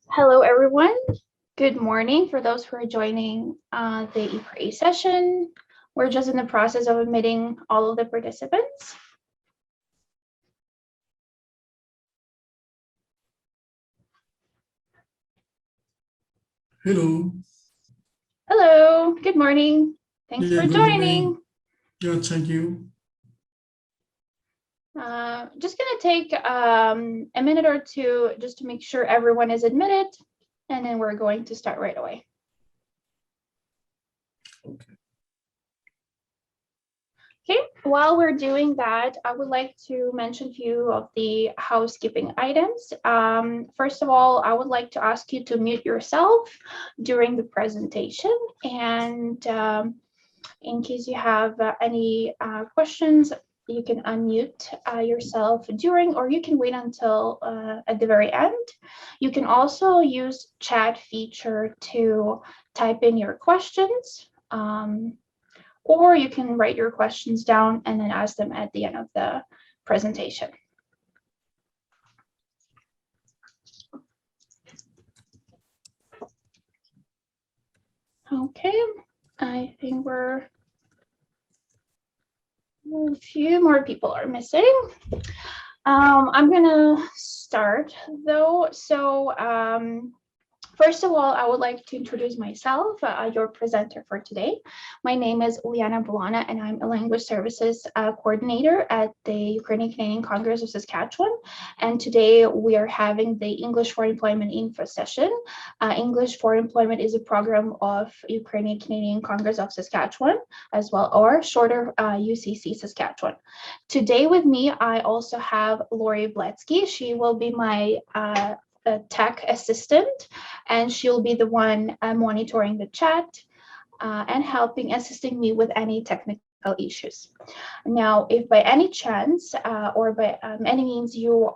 Hello, everyone. Good morning for those who are joining the E4E session. We're just in the process of admitting all of the participants. Hello. Hello, good morning. Thanks for Good joining. morning. Yeah, thank you. Just gonna take a minute or two just to make sure everyone is admitted, and then we're going to start right away. Okay, while we're doing that, I would like to mention a few of the housekeeping items. First of all, I would like to ask you to mute yourself during the presentation. And in case you have any questions, you can unmute yourself during, or you can wait until at the very end. You can also use chat feature to type in your questions. Or you can write your questions down and then ask them at the end of the presentation. Okay, I think a few more people are missing. I'm gonna start though. So first of all, I would like to introduce myself, your presenter for today. My name is Uliana Bulana, and I'm a Language Services Coordinator at the Ukrainian Canadian Congress of Saskatchewan. And today we are having the English for Employment info session. English for Employment is a program of Ukrainian Canadian Congress of Saskatchewan, as well, or shorter UCC Saskatchewan. Today with me, I also have Lori Bletsky. She will be my tech assistant, and she'll be the one monitoring the chat and assisting me with any technical issues. Now, if by any chance or by any means you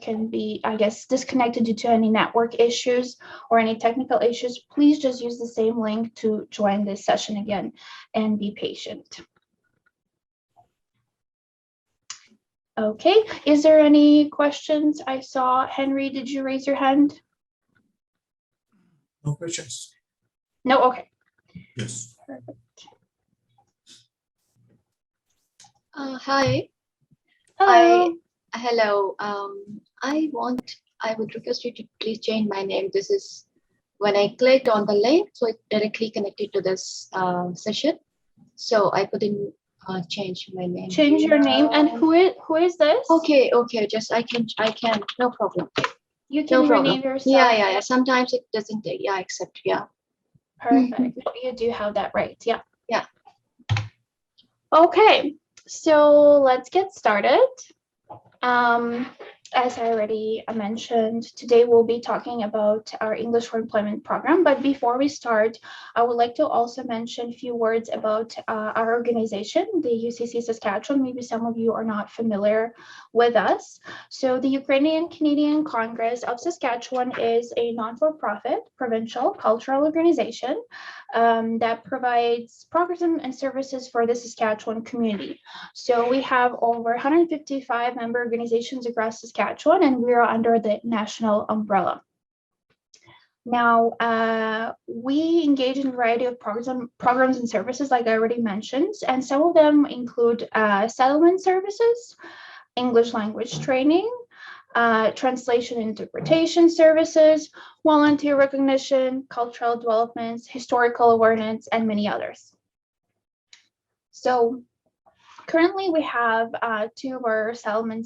can be, I guess, disconnected due to any network issues or any technical issues, please just use the same link to join this session again and be patient. Okay, is there any questions? I saw Henry, did you raise your hand? No questions. No, okay. Yes. Perfect. Hi. Hello. Hello. I would request you to please change my name. This is when I clicked on the link, so it directly connected to this session. So I couldn't change my name. Change your name, and who is this? Okay. Just I can. No problem. You can rename yourself. Yeah. Sometimes it doesn't take. Yeah, accept. Yeah. Perfect. You do have that right. Yeah. Yeah. Okay, so let's get started. As I already mentioned, today we'll be talking about our English for Employment program. But before we start, I would like to also mention a few words about our organization, the UCC Saskatchewan. Maybe some of you are not familiar with us. So the Ukrainian Canadian Congress of Saskatchewan is a non-for-profit provincial cultural organization that provides programs and services for the Saskatchewan community. So we have over 155 member organizations across Saskatchewan, and we are under the national umbrella. Now, we engage in a variety of programs and services, like I already mentioned, and some of them include settlement services, English language training, translation and interpretation services, volunteer recognition, cultural developments, historical awareness, and many others. So currently, we have two of our settlement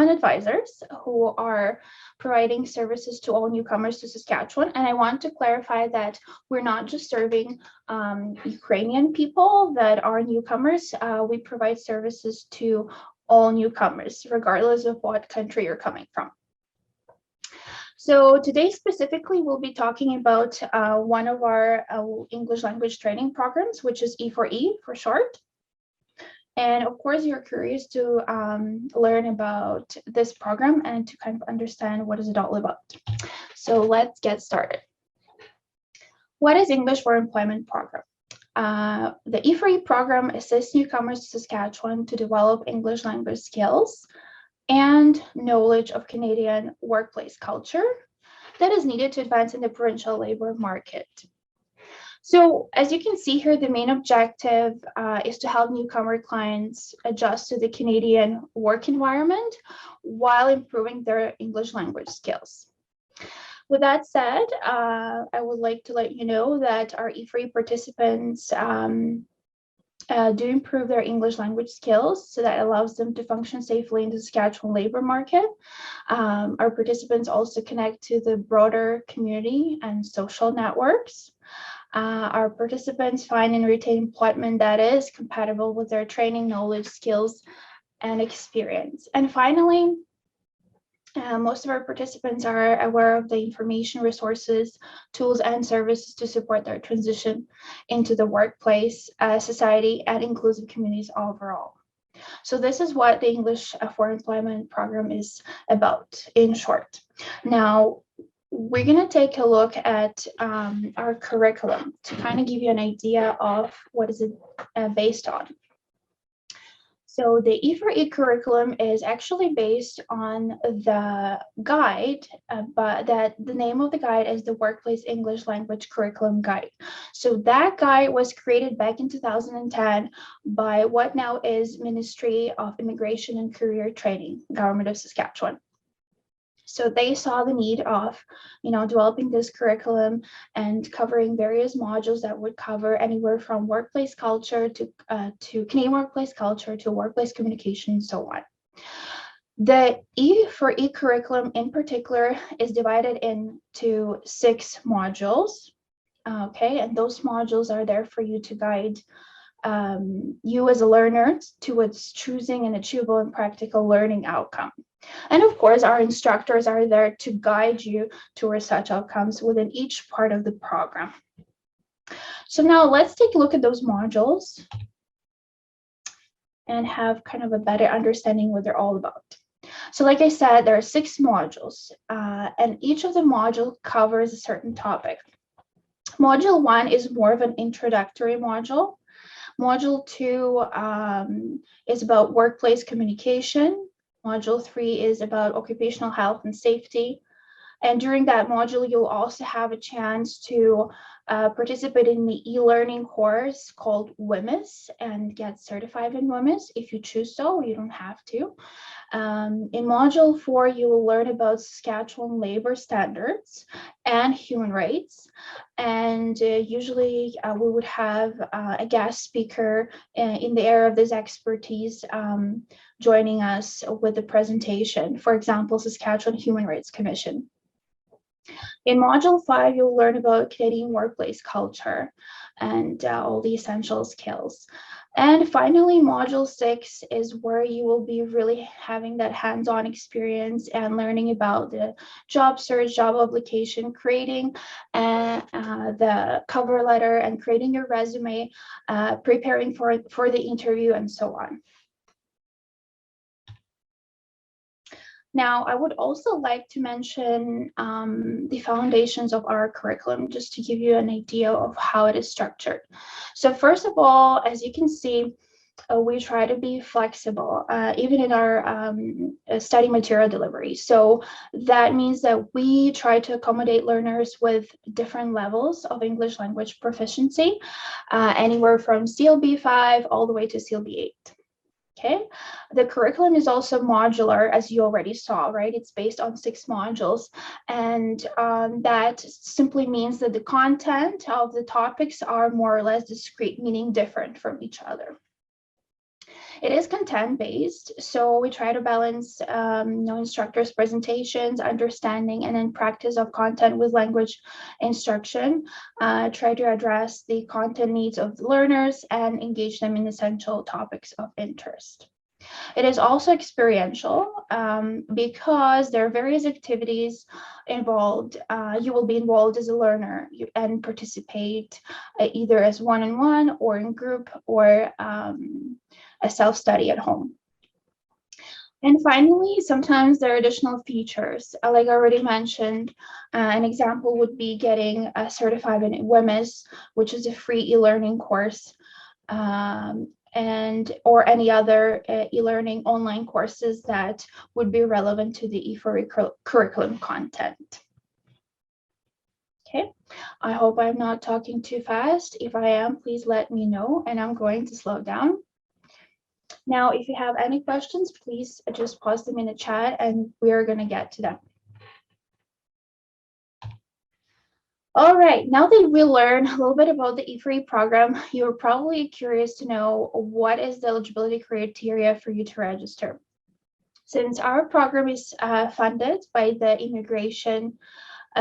advisors who are providing services to all newcomers to Saskatchewan. And I want to clarify that we're not just serving Ukrainian people that are newcomers. We provide services to all newcomers, regardless of what country you're coming from. So today specifically, we'll be talking about one of our English language training programs, which is E4E for short. And of course, you're curious to learn about this program and to kind of understand what is it all about. So let's get started. What is English for Employment program? The E4E program assists newcomers to Saskatchewan to develop English language skills and knowledge of Canadian workplace culture that is needed to advance in the provincial labor market. So as you can see here, the main objective is to help newcomer clients adjust to the Canadian work environment while improving their English language skills. With that said, I would like to let you know that our E4E participants do improve their English language skills, so that allows them to function safely in the Saskatchewan labor market. Our participants also connect to the broader community and social networks. Our participants find and retain employment that is compatible with their training, knowledge, skills, and experience. And finally, most of our participants are aware of the information, resources, tools, and services to support their transition into the workplace, society, and inclusive communities overall. So this is what the English for Employment program is about in short. Now, we're going to take a look at our curriculum to kind of give you an idea of what is it based on. So the E4E curriculum is actually based on the guide, but that the name of the guide is the Workplace English Language Curriculum Guide. So that guide was created back in 2010 by what now is Ministry of Immigration and Career Training, Government of Saskatchewan. So they saw the need of, developing this curriculum and covering various modules that would cover anywhere from workplace culture to Canadian workplace culture to workplace communication and so on. The E4E curriculum in particular is divided into 6 modules. Okay, and those modules are there for you to guide you as a learner towards choosing an achievable and practical learning outcome. And of course, our instructors are there to guide you towards such outcomes within each part of the program. So now let's take a look at those modules and have kind of a better understanding what they're all about. So like I said, there are 6 modules, and each of the modules covers a certain topic. Module 1 is more of an introductory module. Module 2 is about workplace communication. Module 3 is about occupational health and safety. And during that module, you'll also have a chance to participate in the e-learning course called WMIS and get certified in WMIS if you choose so. You don't have to. In Module 4, you will learn about Saskatchewan labor standards and human rights. And usually we would have a guest speaker in the area of this expertise joining us with the presentation. For example, Saskatchewan Human Rights Commission. In Module 5, you'll learn about Canadian workplace culture and all the essential skills. And finally, Module 6 is where you will be really having that hands-on experience and learning about the job search, job application, creating the cover letter and creating your resume, preparing for the interview, and so on. Now, I would also like to mention the foundations of our curriculum, just to give you an idea of how it is structured. So first of all, as you can see, we try to be flexible, even in our study material delivery. So that means that we try to accommodate learners with different levels of English language proficiency, anywhere from CLB 5 all the way to CLB 8. Okay, the curriculum is also modular, as you already saw, right? It's based on 6 modules, and that simply means that the content of the topics are more or less discrete, meaning different from each other. It is content-based, so we try to balance instructors' presentations, understanding, and then practice of content with language instruction. Try to address the content needs of the learners and engage them in essential topics of interest. It is also experiential because there are various activities involved. You will be involved as a learner and participate either as one-on-one or in group or a self-study at home. And finally, sometimes there are additional features. Like I already mentioned, an example would be getting certified in WMIS, which is a free e-learning course and or any other e-learning online courses that would be relevant to the E4E curriculum content. Okay, I hope I'm not talking too fast. If I am, please let me know, and I'm going to slow down. Now, if you have any questions, please just post them in the chat and we're going to get to them. All right, now that we learned a little bit about the E4E program, you're probably curious to know what is the eligibility criteria for you to register. Since our program is funded by the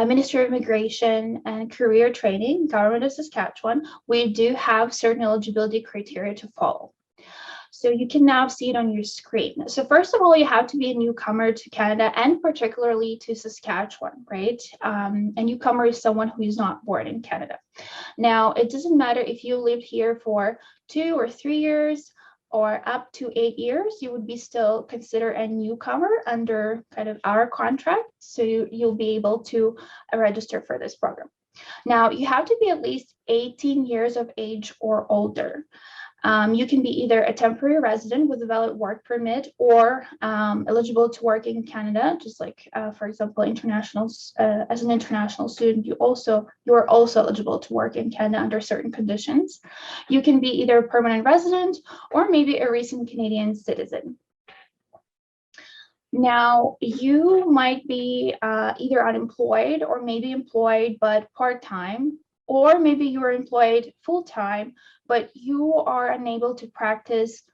Ministry of Immigration and Career Training, Government of Saskatchewan, we do have certain eligibility criteria to follow. So you can now see it on your screen. So first of all, you have to be a newcomer to Canada and particularly to Saskatchewan, right? A newcomer is someone who is not born in Canada. Now, it doesn't matter if you lived here for 2 or 3 years or up to 8 years, you would be still considered a newcomer under kind of our contract. So you'll be able to register for this program. Now, you have to be at least 18 years of age or older. You can be either a temporary resident with a valid work permit or eligible to work in Canada, just like, for example, internationals. As an international student, you are also eligible to work in Canada under certain conditions. You can be either a permanent resident or maybe a recent Canadian citizen. Now, you might be either unemployed or maybe employed but part-time, or maybe you are employed full-time, but you are unable to practice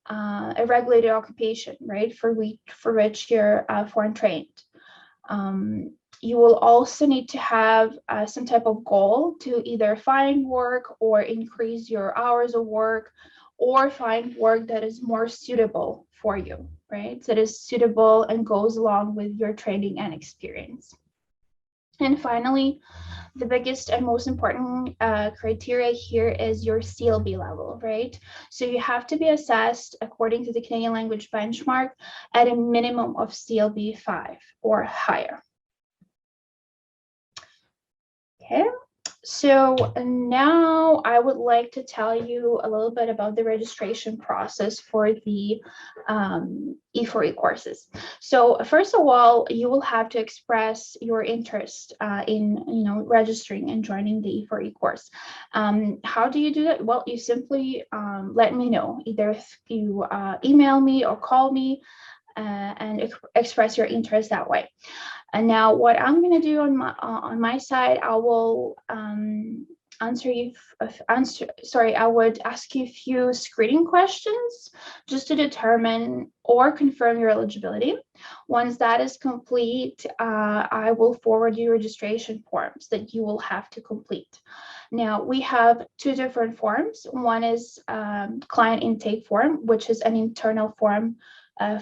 a regulated occupation, right, for which you're foreign trained. You will also need to have some type of goal to either find work or increase your hours of work, or find work that is more suitable for you, right? That is suitable and goes along with your training and experience. And finally, the biggest and most important criteria here is your CLB level, right? So you have to be assessed according to the Canadian language benchmark at a minimum of CLB 5 or higher. Okay, so now I would like to tell you a little bit about the registration process for the E4E courses. So first of all, you will have to express your interest in registering and joining the E4E course. How do you do that? Well, you simply let me know. Either you email me or call me and express your interest that way. And now what I'm going to do on my side, I will I would ask you a few screening questions just to determine or confirm your eligibility. Once that is complete, I will forward you registration forms that you will have to complete. Now, we have 2 different forms. One is client intake form, which is an internal form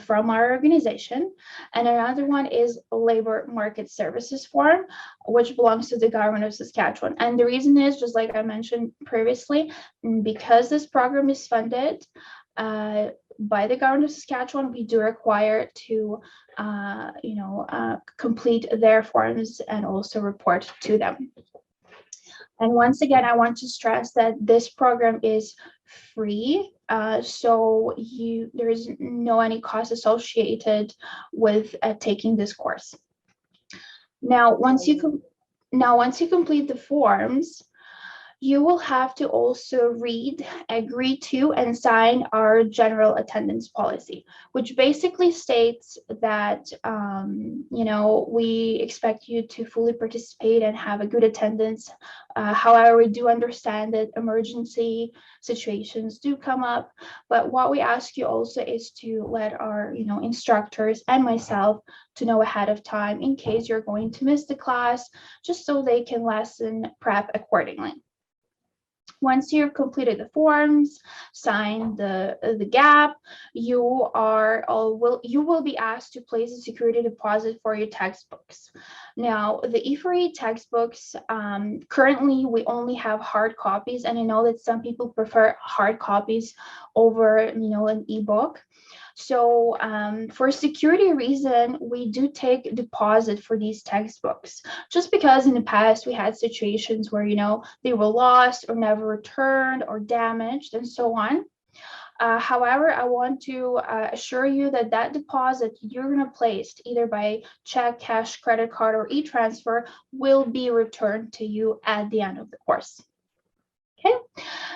from our organization, and another one is labor market services form, which belongs to the Government of Saskatchewan. And the reason is, just like I mentioned previously, because this program is funded by the Government of Saskatchewan, we do require to complete their forms and also report to them. And once again, I want to stress that this program is free, so there is no any cost associated with taking this course. Now, once you complete the forms, you will have to also read, agree to, and sign our general attendance policy, which basically states that, we expect you to fully participate and have a good attendance. However, we do understand that emergency situations do come up, but what we ask you also is to let our, instructors and myself to know ahead of time in case you're going to miss the class, just so they can lesson prep accordingly. Once you've completed the forms, signed the gap, you will be asked to place a security deposit for your textbooks. Now, the E4E textbooks, currently we only have hard copies, and I know that some people prefer hard copies over, an ebook. So for security reason, we do take deposit for these textbooks, just because in the past we had situations where, they were lost or never returned or damaged and so on. However, I want to assure you that that deposit you're going to place either by check, cash, credit card, or e-transfer will be returned to you at the end of the course. Okay.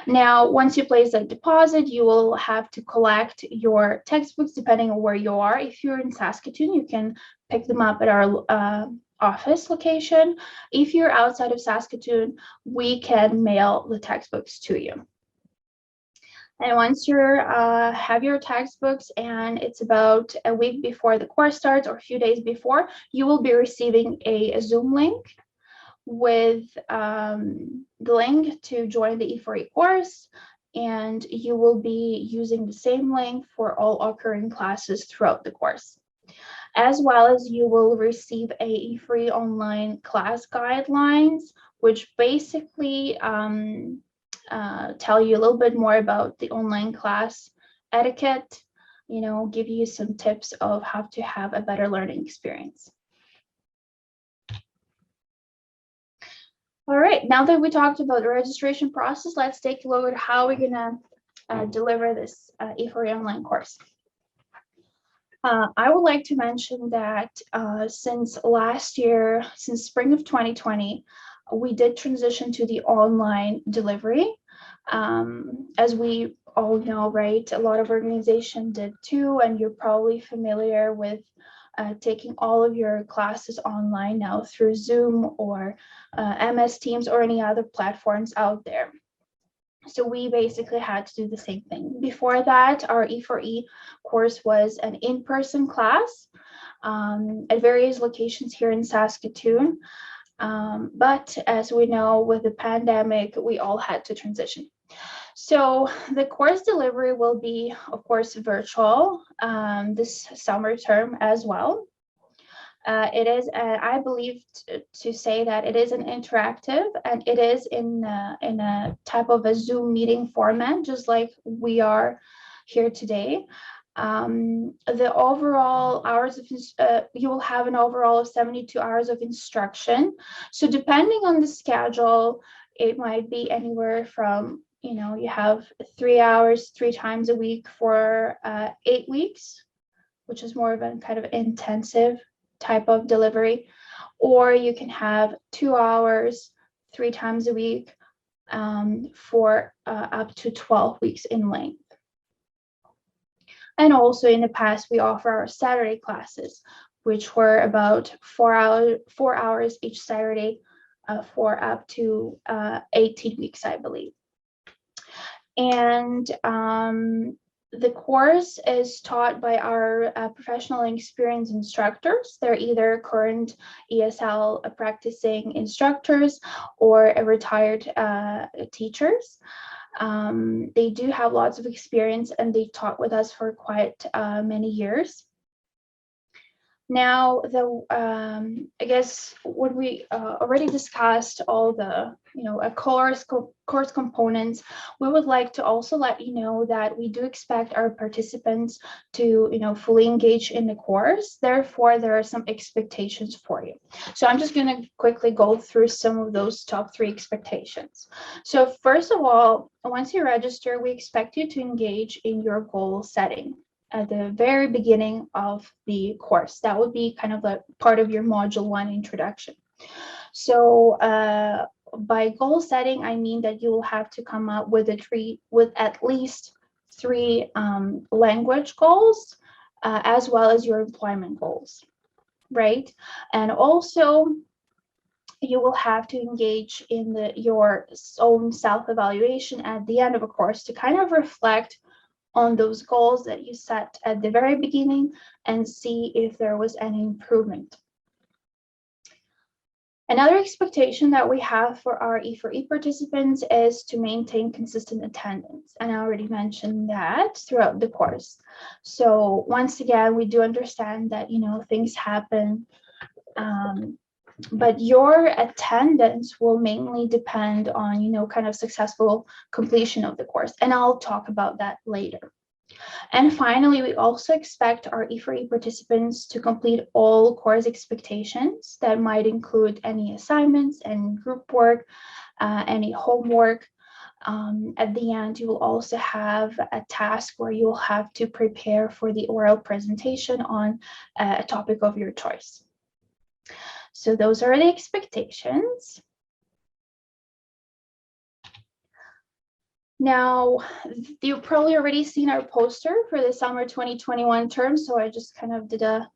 Now, once you place that deposit, you will have to collect your textbooks depending on where you are. If you're in Saskatoon, you can pick them up at our office location. If you're outside of Saskatoon, we can mail the textbooks to you. And once you have your textbooks and it's about a week before the course starts or a few days before, you will be receiving a Zoom link with the link to join the E4E course, and you will be using the same link for all occurring classes throughout the course. As well as you will receive a E4E online class guidelines, which basically tell you a little bit more about the online class etiquette, give you some tips of how to have a better learning experience. All right, now that we talked about the registration process, let's take a look at how we're gonna deliver this E4E online course. I would like to mention that since last year, since spring of 2020, we did transition to the online delivery. As we all know, right, a lot of organizations did too, and you're probably familiar with taking all of your classes online now through Zoom or MS Teams or any other platforms out there. So we basically had to do the same thing. Before that, our E4E course was an in-person class at various locations here in Saskatoon. But as we know, with the pandemic, we all had to transition. So the course delivery will be, of course, virtual this summer term as well. It is, I believe, to say that it is an interactive, and it is in a type of a Zoom meeting format, just like we are here today. The overall hours of you will have an overall of 72 hours of instruction. So depending on the schedule, it might be anywhere from, you have 3 hours 3 times a week for 8 weeks, which is more of a kind of intensive type of delivery, or you can have 2 hours 3 times a week for up to 12 weeks in length. And also in the past, we offer our Saturday classes, which were about 4 hours each Saturday for up to 18 weeks, I believe. And the course is taught by our professional and experienced instructors. They're either current ESL practicing instructors or retired teachers. They do have lots of experience, and they taught with us for quite many years. Now, I guess when we already discussed all the, course components, we would like to also let you know that we do expect our participants to, fully engage in the course. Therefore, there are some expectations for you. So I'm just going to quickly go through some of those top 3 expectations. So first of all, once you register, we expect you to engage in your goal setting at the very beginning of the course. That would be kind of a part of your module 1 introduction. So by goal setting, I mean that you will have to come up with at least 3 language goals, as well as your employment goals, right? And also, you will have to engage in your own self-evaluation at the end of a course to kind of reflect on those goals that you set at the very beginning and see if there was any improvement. Another expectation that we have for our E4E participants is to maintain consistent attendance. And I already mentioned that throughout the course. So once again, we do understand that, things happen, but your attendance will mainly depend on, kind of successful completion of the course. And I'll talk about that later. And finally, we also expect our E4E participants to complete all course expectations that might include any assignments and group work, any homework. At the end, you will also have a task where you'll have to prepare for the oral presentation on a topic of your choice. So those are the expectations. Now, you've probably already seen our poster for the summer 2021 term, so I just kind of did a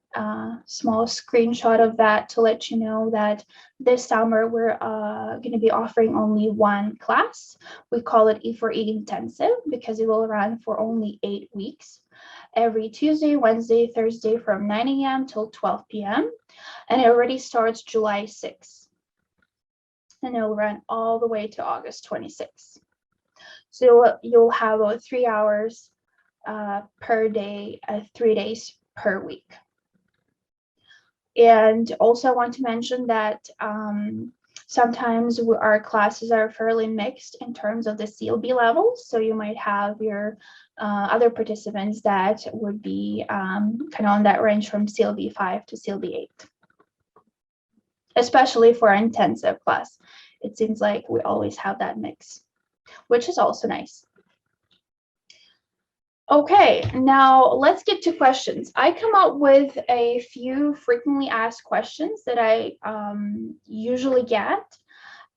small screenshot of that to let you know that this summer we're going to be offering only one class. We call it E4E Intensive because it will run for only 8 weeks, every Tuesday, Wednesday, Thursday from 9 a.m. till 12 p.m. And it already starts July 6th. And it will run all the way to August 26th. So you'll have about 3 hours per day, 3 days per week. And also I want to mention that sometimes our classes are fairly mixed in terms of the CLB levels. So you might have your other participants that would be kind of on that range from CLB 5 to CLB 8. Especially for our intensive class. It seems like we always have that mix, which is also nice. Okay, now let's get to questions. I come up with a few frequently asked questions that I usually get,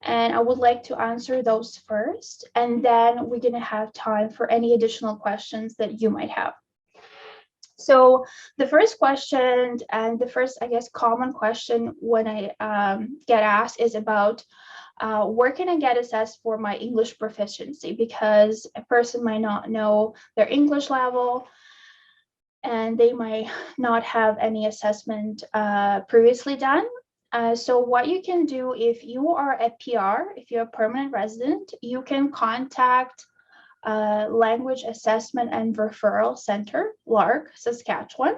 and I would like to answer those first, and then we're gonna have time for any additional questions that you might have. So the first question, and the first, I guess, common question when I get asked is about where can I get assessed for my English proficiency? Because a person might not know their English level and they might not have any assessment previously done. So what you can do if you are a PR, if you're a permanent resident, you can contact Language Assessment and Referral Center, LARC, Saskatchewan,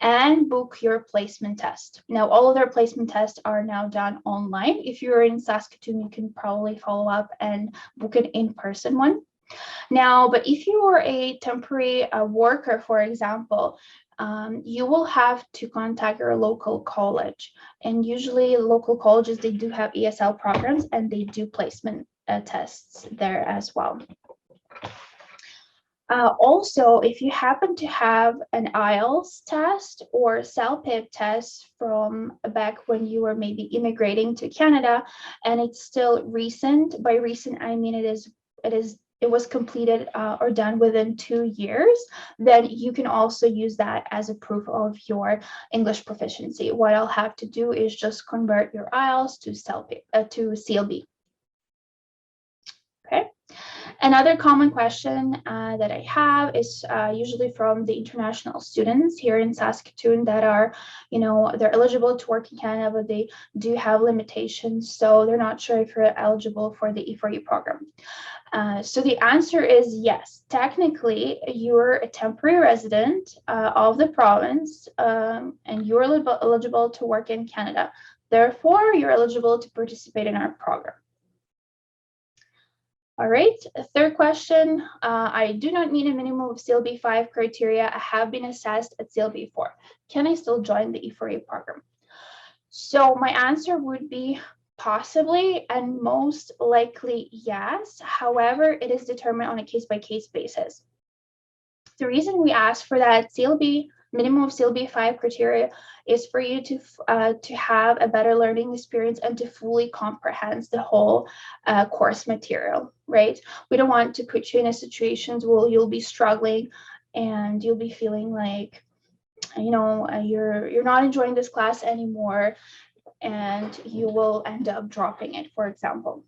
and book your placement test. Now, all of their placement tests are now done online. If you're in Saskatoon, you can probably follow up and book an in-person one. Now, but if you are a temporary worker, for example, you will have to contact your local college. And usually local colleges, they do have ESL programs and they do placement tests there as well. Also, if you happen to have an IELTS test or CELPIP test from back when you were maybe immigrating to Canada, and it's still recent, by recent I mean it was completed or done within 2 years, then you can also use that as a proof of your English proficiency. What I'll have to do is just convert your IELTS to CLB. Okay. Another common question that I have is usually from the international students here in Saskatoon that are, they're eligible to work in Canada, but they do have limitations. So they're not sure if you're eligible for the E4E program. So the answer is yes. Technically, you're a temporary resident of the province and you're eligible to work in Canada. Therefore, you're eligible to participate in our program. All right, third question. I do not meet a minimum of CLB 5 criteria. I have been assessed at CLB 4. Can I still join the E4E program? So my answer would be possibly and most likely yes. However, it is determined on a case-by-case basis. The reason we ask for that minimum of CLB 5 criteria is for you to have a better learning experience and to fully comprehend the whole course material, right? We don't want to put you in a situation where you'll be struggling and you'll be feeling like, you're not enjoying this class anymore and you will end up dropping it, for example.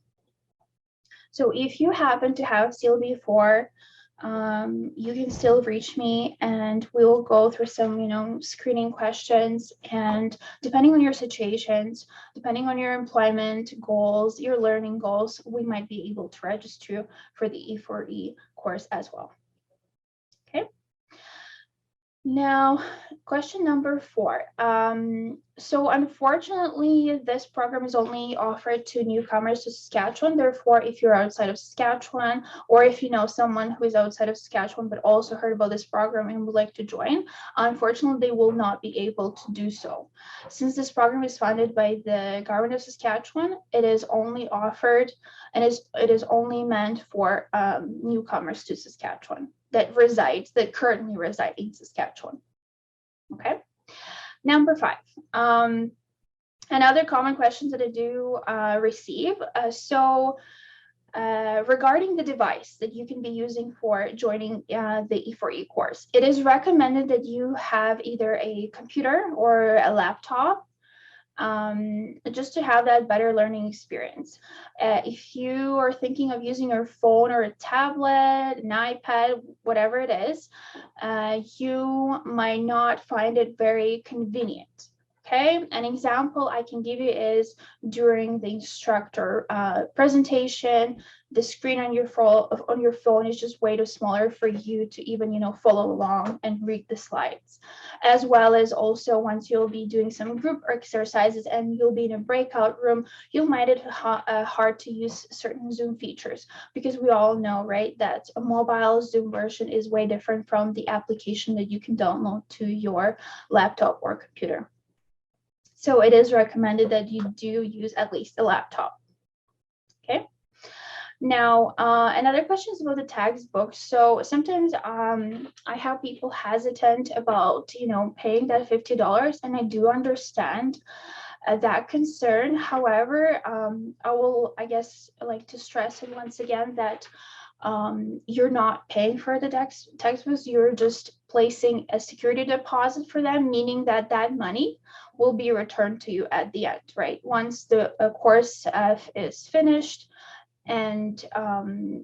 So if you happen to have CLB 4, you can still reach me and we will go through some, screening questions, and depending on your situations, depending on your employment goals, your learning goals, we might be able to register you for the E4E course as well. Okay. Now, question number 4. So unfortunately, this program is only offered to newcomers to Saskatchewan. Therefore, if you're outside of Saskatchewan, or if you know someone who is outside of Saskatchewan but also heard about this program and would like to join, unfortunately, they will not be able to do so. Since this program is funded by the government of Saskatchewan, it is only offered and it is only meant for newcomers to Saskatchewan that currently reside in Saskatchewan. Okay. Number 5. Another common questions that I do receive. Regarding the device that you can be using for joining the E4E course, it is recommended that you have either a computer or a laptop, just to have that better learning experience. If you are thinking of using your phone or a tablet, an iPad, whatever it is, you might not find it very convenient. Okay, an example I can give you is during the instructor presentation, the screen on your phone is just way too smaller for you to even follow along and read the slides. As well as also once you'll be doing some group exercises and you'll be in a breakout room, you'll find it hard to use certain Zoom features, because we all know, right, that a mobile Zoom version is way different from the application that you can download to your laptop or computer. So it is recommended that you do use at least a laptop. Okay. Now, another question is about the textbook. So sometimes I have people hesitant about, paying that $50, and I do understand that concern. However, I will, like to stress it once again that you're not paying for the textbooks, you're just placing a security deposit for them, meaning that money will be returned to you at the end, right? Once the course is finished and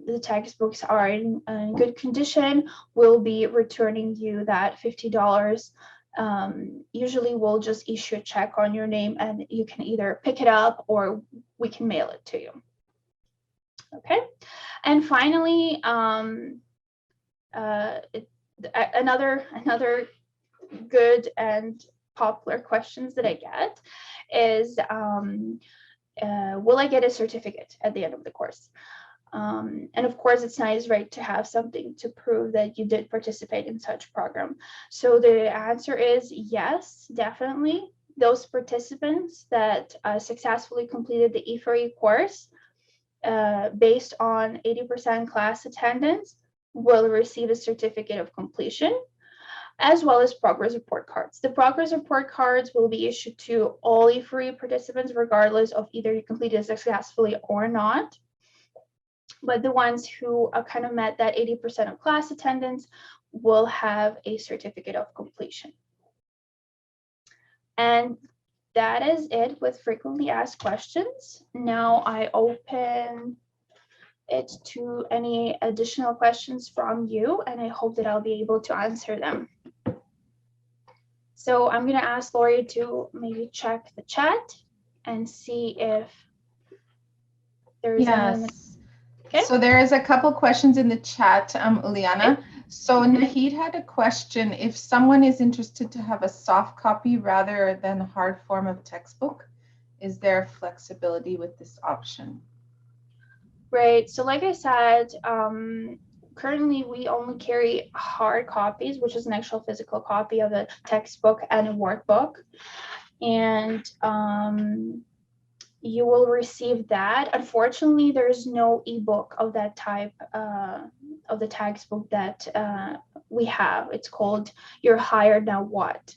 the textbooks are in good condition, we'll be returning you that $50. Usually we'll just issue a check on your name and you can either pick it up or we can mail it to you. Okay. And finally, another good and popular questions that I get is, will I get a certificate at the end of the course? And of course, it's nice, right, to have something to prove that you did participate in such program. So the answer is yes, definitely. Those participants that successfully completed the E4E course, based on 80% class attendance, will receive a certificate of completion, as well as progress report cards. The progress report cards will be issued to all E4E participants, regardless of either you completed successfully or not. But the ones who kind of met that 80% of class attendance will have a certificate of completion. And that is it with frequently asked questions. Now I open it to any additional questions from you, and I hope that I'll be able to answer them. So I'm going to ask Lori to maybe check the chat and see if there's any. Okay. So there is a couple questions in the chat, Uliana. Okay. So Nahid had a question: if someone is interested to have a soft copy rather than a hard form of textbook, is there flexibility with this option? Right. So like I said, currently we only carry hard copies, which is an actual physical copy of a textbook and a workbook. And you will receive that. Unfortunately, there's no ebook of that type of the textbook that we have. It's called You're Hired Now What?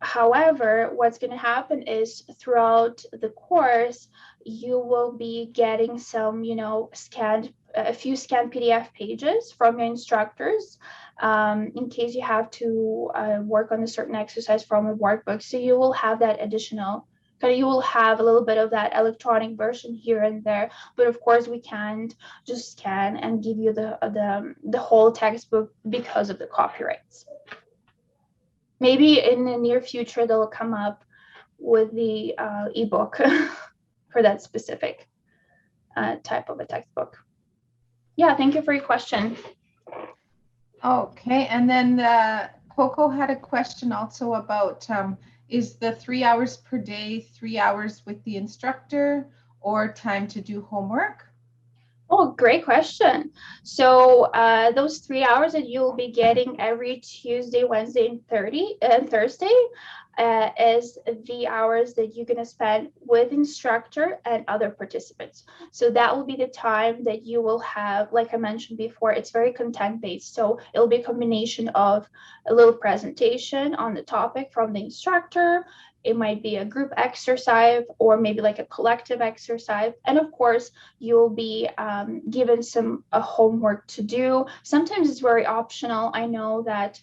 However, what's going to happen is throughout the course, you will be getting some, a few scanned PDF pages from your instructors in case you have to work on a certain exercise from a workbook. So you will have that additional, you will have a little bit of that electronic version here and there. But of course, we can't just scan and give you the whole textbook because of the copyrights. Maybe in the near future, they'll come up with the ebook for that specific type of a textbook. Yeah, thank you for your question. Okay, and then Coco had a question also about is the 3 hours per day 3 hours with the instructor or time to do homework? Oh, great question. So those 3 hours that you'll be getting every Tuesday, Wednesday, and Thursday is the hours that you're going to spend with instructor and other participants. So that will be the time that you will have, like I mentioned before, it's very content based. So it'll be a combination of a little presentation on the topic from the instructor. It might be a group exercise or maybe like a collective exercise. And of course, you'll be given some homework to do. Sometimes it's very optional. I know that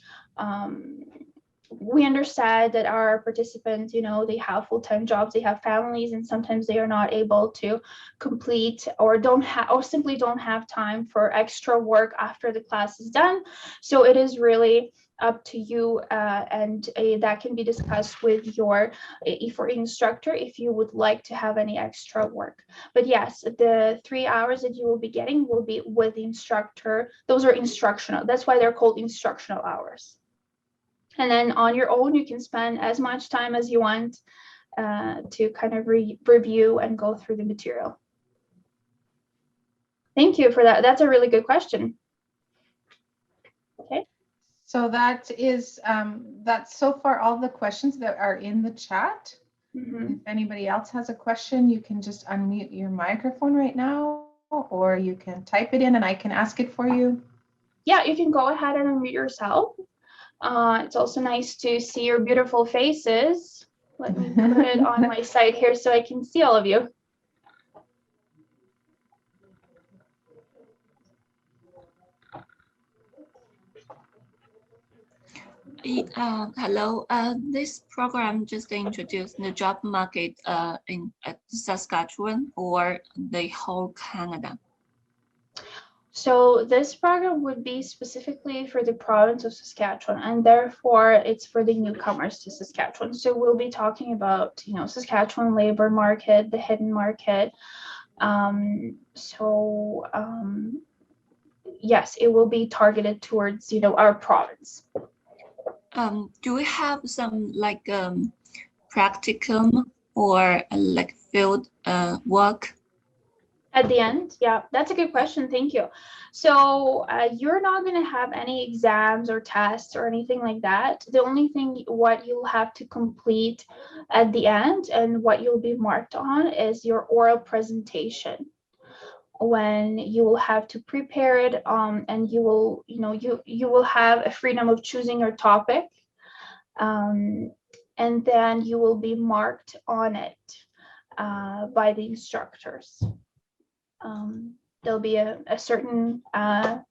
we understand that our participants, they have full-time jobs, they have families, and sometimes they are not able to complete or simply don't have time for extra work after the class is done. So it is really up to you, and that can be discussed with your E4E instructor if you would like to have any extra work. But yes, the 3 hours that you will be getting will be with the instructor. Those are instructional. That's why they're called instructional hours. And then on your own, you can spend as much time as you want to kind of review and go through the material. Thank you for that. That's a really good question. Okay. So that is that's so far all the questions that are in the chat. If anybody else has a question, you can just unmute your microphone right now, or you can type it in and I can ask it for you. Yeah, you can go ahead and unmute yourself. It's also nice to see your beautiful faces. Let me put it on my side here so I can see all of you. Hello. This program just introduced the job market in Saskatchewan or the whole Canada. So this program would be specifically for the province of Saskatchewan, and therefore it's for the newcomers to Saskatchewan. So we'll be talking about, Saskatchewan labor market, the hidden market. Yes, it will be targeted towards, our province. Do we have some like practicum or like field work? At the end, yeah, that's a good question. Thank you. So you're not going to have any exams or tests or anything like that. The only thing what you'll have to complete at the end and what you'll be marked on is your oral presentation, when you will have to prepare it, and you will, you will have a freedom of choosing your topic, and then you will be marked on it by the instructors. There'll be a certain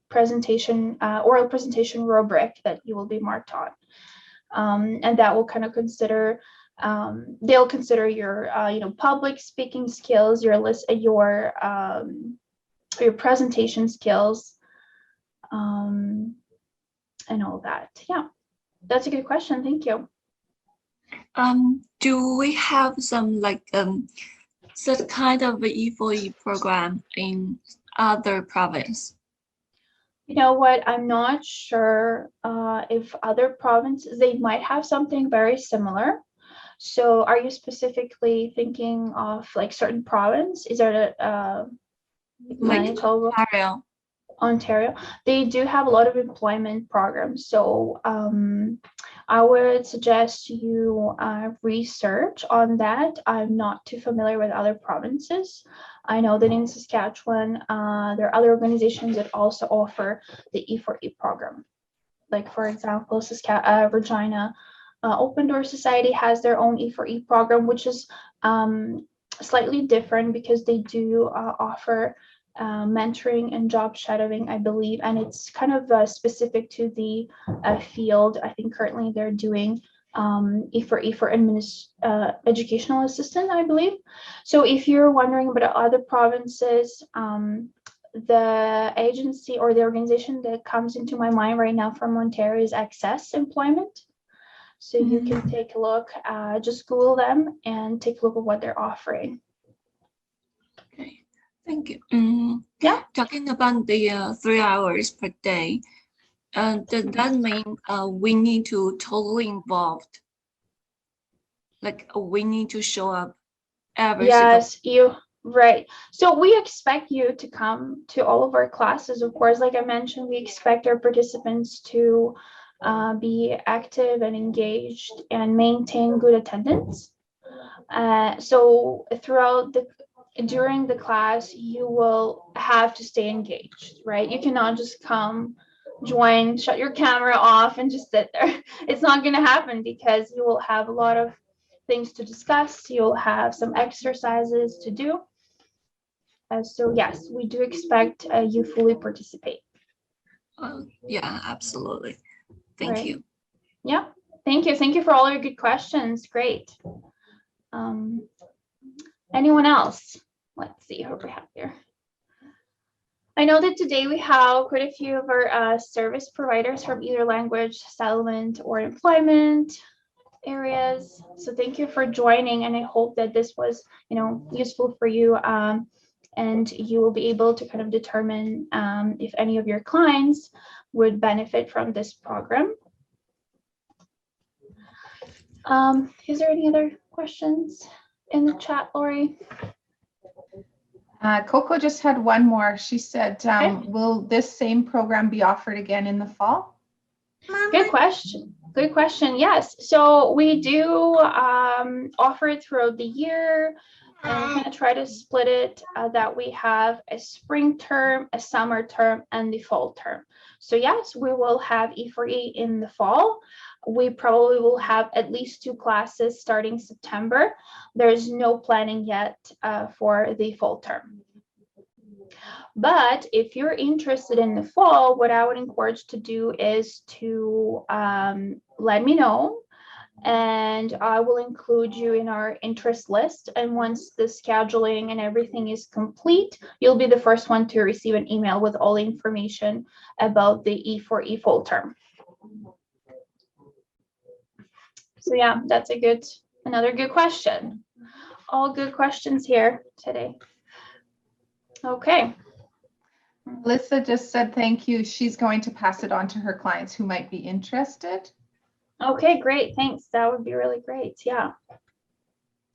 presentation, oral presentation rubric that you will be marked on, and that will kind of consider, they'll consider your, public speaking skills, your presentation skills, and all that. Yeah, that's a good question. Thank you. Do we have some like such kind of E4E program in other province? You know what? I'm not sure if other provinces, they might have something very similar. So are you specifically thinking of like certain province? Is there Like Manitoba? Ontario. Ontario, they do have a lot of employment programs. So I would suggest you research on that. I'm not too familiar with other provinces. I know that in Saskatchewan, there are other organizations that also offer the E4E program. Like, for example, Regina Open Door Society has their own E4E program, which is slightly different because they do offer mentoring and job shadowing, I believe, and it's kind of specific to the field. I think currently they're doing E4E for educational assistant, I believe. So if you're wondering about other provinces, the agency or the organization that comes into my mind right now from Ontario is Access Employment. So you can take a look, just Google them and take a look at what they're offering. Okay, thank you. Yeah. Talking about the 3 hours per day, Does that mean we need to totally involved? Like we need to show up every Yes, right. So we expect you to come to all of our classes. Of course, like I mentioned, we expect our participants to be active and engaged and maintain good attendance. So during the class, you will have to stay engaged, right? You cannot just come, join, shut your camera off, and just sit there. It's not going to happen because you will have a lot of things to discuss. You'll have some exercises to do. So yes, we do expect you fully participate. Yeah, absolutely. Thank Right. you. Yeah, thank you. Thank you for all your good questions. Great. Anyone else? Let's see who we have here. I know that today we have quite a few of our service providers from either language settlement or employment areas. So thank you for joining, and I hope that this was, useful for you, and you will be able to kind of determine if any of your clients would benefit from this program. Is there any other questions in the chat, Lori? Coco just had one more. She said, Okay. will this same program be offered again in the fall? Good question. Good question. Yes. So we do offer it throughout the year, and we kind of try to split it that we have a spring term, a summer term, and the fall term. So yes, we will have E4E in the fall. We probably will have at least 2 classes starting September. There's no planning yet for the fall term. But if you're interested in the fall, what I would encourage to do is to let me know, and I will include you in our interest list. And once the scheduling and everything is complete, you'll be the first one to receive an email with all the information about the E4E fall term. So yeah, that's another good question. All good questions here today. Okay. Melissa just said thank you. She's going to pass it on to her clients who might be interested. Okay, great. Thanks. That would be really great. Yeah.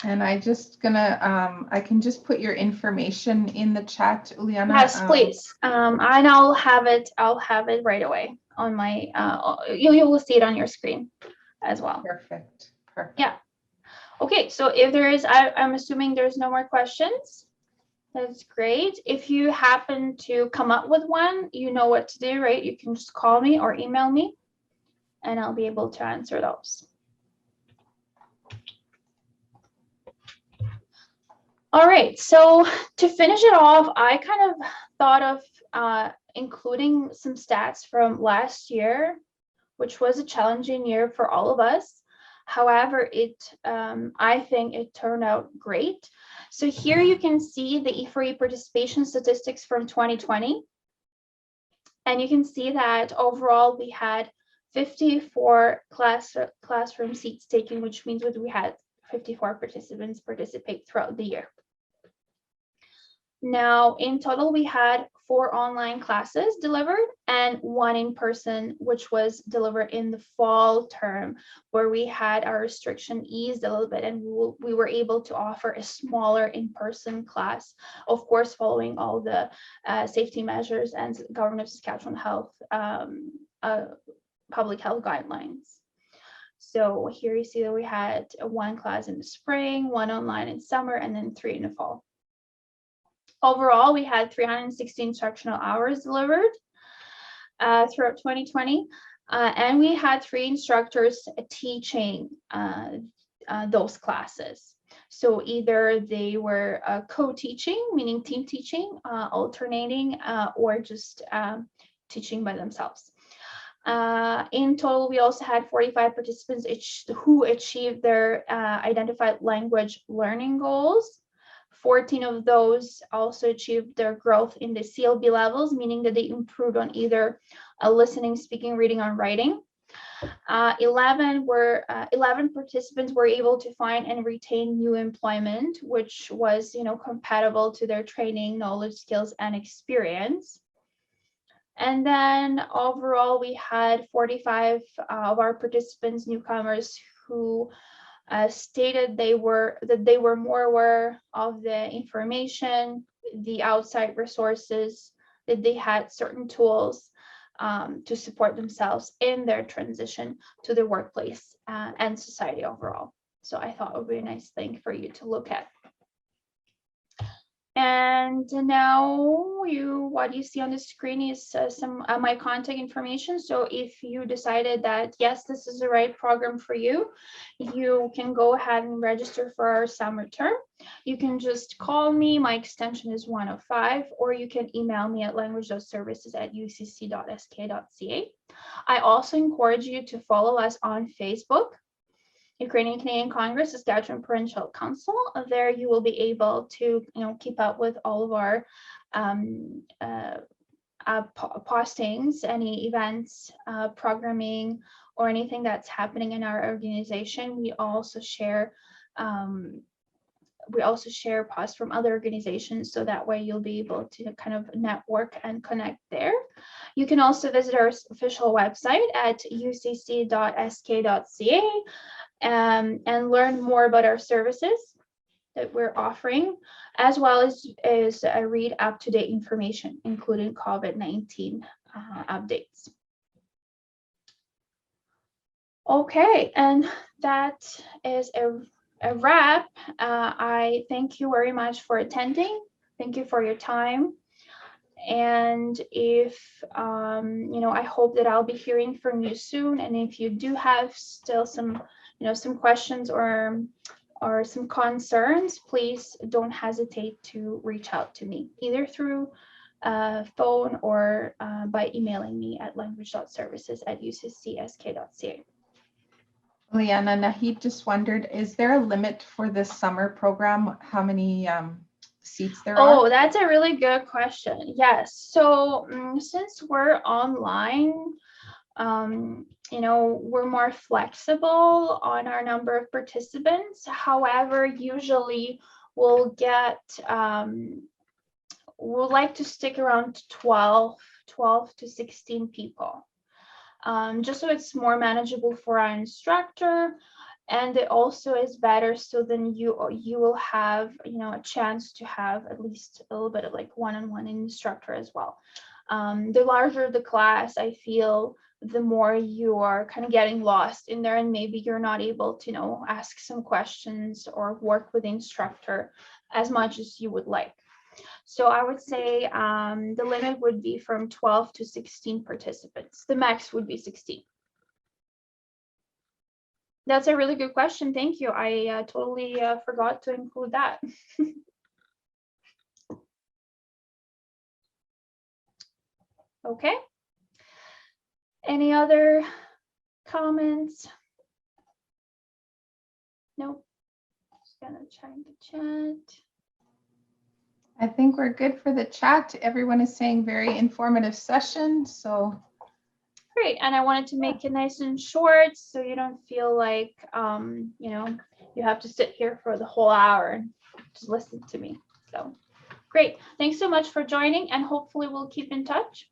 And I can just put your information in the chat, Uliana. Yes, please. And I'll have it right away on my, you will see it on your screen as well. Perfect. Perfect. Yeah. Okay, so if there is, I'm assuming there's no more questions. That's great. If you happen to come up with one, you know what to do, right? You can just call me or email me, and I'll be able to answer those. All right, so to finish it off, I kind of thought of including some stats from last year, which was a challenging year for all of us. However, I think it turned out great. So here you can see the E4E participation statistics from 2020. And you can see that overall we had 54 classroom seats taken, which means that we had 54 participants participate throughout the year. Now, in total, we had 4 online classes delivered and 1 in person, which was delivered in the fall term, where we had our restriction eased a little bit, and we were able to offer a smaller in-person class, of course, following all the safety measures and Government of Saskatchewan Health public health guidelines. So here you see that we had 1 class in the spring, 1 online in summer, and then 3 in the fall. Overall, we had 360 instructional hours delivered throughout 2020, and we had 3 instructors teaching those classes. So either they were co-teaching, meaning team teaching, alternating, or just teaching by themselves. In total, we also had 45 participants who achieved their identified language learning goals. 14 of those also achieved their growth in the CLB levels, meaning that they improved on either listening, speaking, reading, or writing. 11 participants were able to find and retain new employment, which was, compatible to their training, knowledge, skills, and experience. And then overall, we had 45 of our participants, newcomers, who stated they were more aware of the information, the outside resources, that they had certain tools to support themselves in their transition to the workplace and society overall. So I thought it would be a nice thing for you to look at. And now what you see on the screen is some my contact information. So if you decided that, yes, this is the right program for you, you can go ahead and register for our summer term. You can just call me. My extension is 105, or you can email me at language.services@ucc.sk.ca. I also encourage you to follow us on Facebook, Ukrainian Canadian Congress, Saskatchewan Provincial Council. There you will be able to keep up with all of our postings, any events, programming, or anything that's happening in our organization. We also share posts from other organizations, so that way you'll be able to kind of network and connect there. You can also visit our official website at ucc.sk.ca and learn more about our services that we're offering, as well as read up-to-date information, including COVID-19 updates. Okay, and that is a wrap. I thank you very much for attending. Thank you for your time. And if I hope that I'll be hearing from you soon. And if you do have still some questions or some concerns, please don't hesitate to reach out to me, either through phone or by emailing me at language.services@uccsk.ca. Leanna, Nahid just wondered, is there a limit for this summer program? How many seats there are? Oh, that's a really good question. Yes. So since we're online, we're more flexible on our number of participants. However, usually we'll like to stick around 12 to 16 people, just so it's more manageable for our instructor, and it also is better, so then you will have a chance to have at least a little bit of like one-on-one instructor as well. The larger the class, I feel, the more you are kind of getting lost in there, and maybe you're not able to ask some questions or work with the instructor as much as you would like. So I would say the limit would be from 12 to 16 participants. The max would be 16. That's a really good question. Thank you. I totally forgot to include that. Okay. Any other comments? Nope. Just gonna check the chat. I think we're good for the chat. Everyone is saying very informative session. So great. And I wanted to make it nice and short, so you don't feel like you have to sit here for the whole hour and just listen to me. So great. Thanks so much for joining, and hopefully we'll keep in touch.